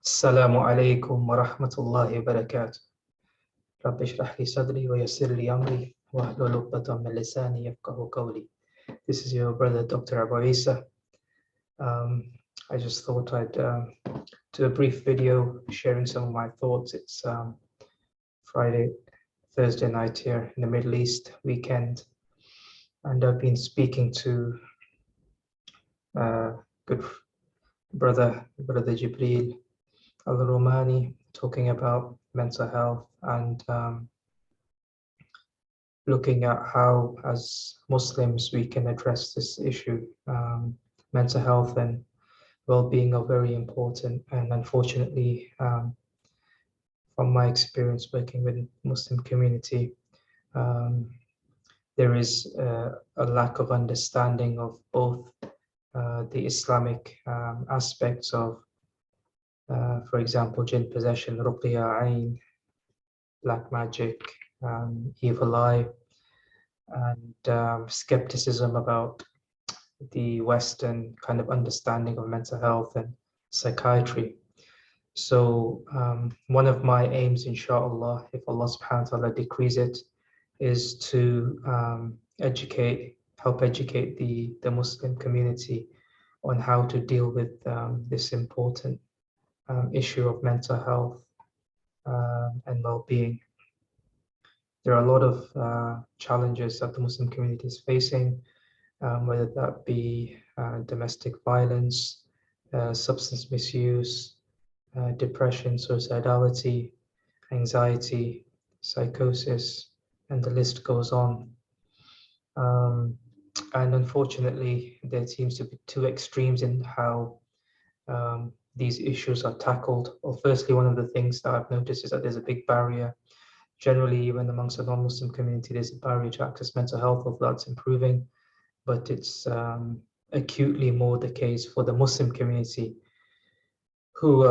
السلام عليكم ورحمة الله وبركاته. رب اشرح لي صدري ويسر لي أمري واحلل عقدة من لساني يفقهوا قولي. This is your brother Dr. Abu Isa. I just thought I'd do a brief video sharing some of my thoughts. It's Thursday night here in the Middle East weekend, and I've been speaking to good brother Jibril Al-Romani, talking about mental health and looking at how, as Muslims, we can address this issue. Mental health and well-being are very important, and unfortunately, from my experience working with the Muslim community, there is a lack of understanding of both the Islamic aspects of, for example, jinn possession, ruqya, ayn, black magic, evil eye, and skepticism about the Western kind of understanding of mental health and psychiatry. So one of my aims, inshallah, if Allah subhanahu wa ta'ala decrees it, is to help educate the Muslim community on how to deal with this important issue of mental health and well-being. There are a lot of challenges that the Muslim community is facing, whether that be domestic violence, substance misuse, depression, suicidality, anxiety, psychosis, and the list goes on. And unfortunately, there seems to be two extremes in how these issues are tackled. Well, firstly, one of the things that I've noticed is that there's a big barrier. Generally, even amongst the non-Muslim community, there's a barrier to access mental health, although that's improving. But it's acutely more the case for the Muslim community, who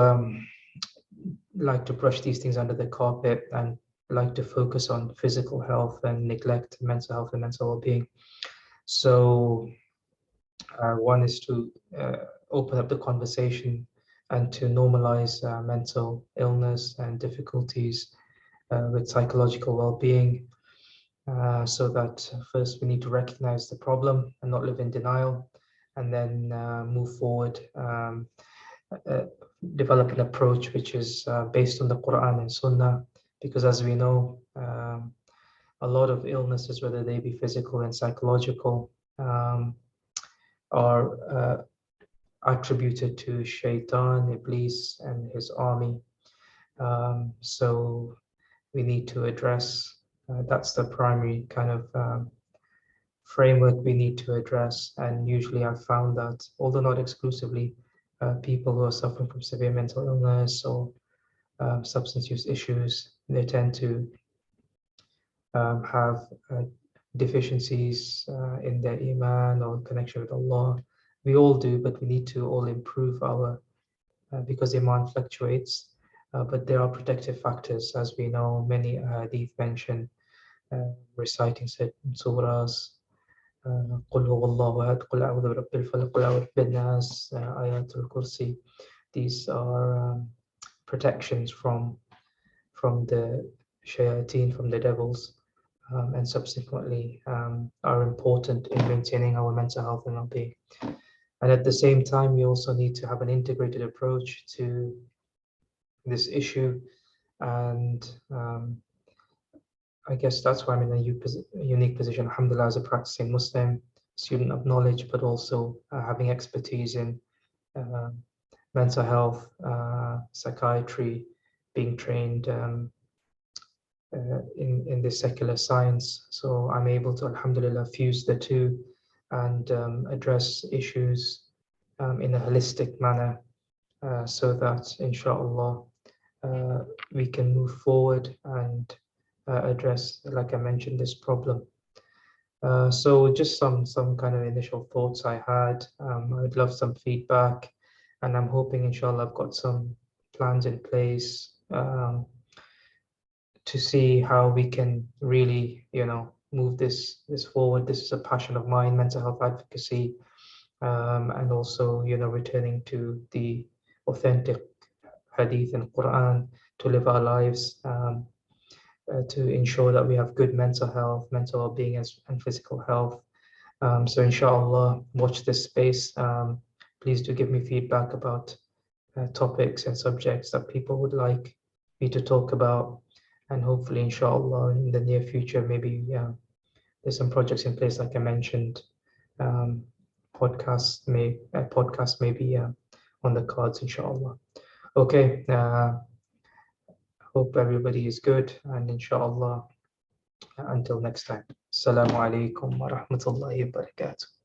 like to brush these things under the carpet and like to focus on physical health and neglect mental health and mental well-being. So one is to open up the conversation and to normalize mental illness and difficulties with psychological well-being, so that first we need to recognize the problem and not live in denial, and then move forward, develop an approach which is based on the Quran and Sunnah, because as we know, a lot of illnesses, whether they be physical and psychological, are attributed to Shaitan, Iblis, and his army. So we need to address, that's the primary kind of framework we need to address. And usually I've found that, although not exclusively, people who are suffering from severe mental illness or substance use issues, they tend to have deficiencies in their iman or connection with Allah. We all do, but we need to all improve our, because iman fluctuates, but there are protective factors, as we know. Many hadith mention reciting certain surahs, قل هو الله أحد قل أعوذ برب الفلق قل أعوذ بالناس, ayatul kursi. These are protections from the shayateen, from the devils, and subsequently are important in maintaining our mental health and well-being. And at the same time, we also need to have an integrated approach to this issue. And I guess that's why I'm in a unique position, alhamdulillah, as a practicing Muslim, student of knowledge, but also having expertise in mental health, psychiatry, being trained in this secular science. So I'm able to, alhamdulillah, fuse the two and address issues in a holistic manner, so that, inshallah, we can move forward and address, like I mentioned, this problem. So just some kind of initial thoughts I had. I would love some feedback, and I'm hoping, inshallah, I've got some plans in place to see how we can really, move this forward. This is a passion of mine, mental health advocacy, and also, returning to the authentic hadith and Quran to live our lives, to ensure that we have good mental health, mental well-being, and physical health. So inshallah, watch this space. Please do give me feedback about topics and subjects that people would like me to talk about. And hopefully, inshallah, in the near future, maybe there's some projects in place, like I mentioned. Podcast may be on the cards, inshallah. Okay. Hope everybody is good, and inshallah, until next time. Assalamu alaikum wa rahmatullahi wa barakatuh.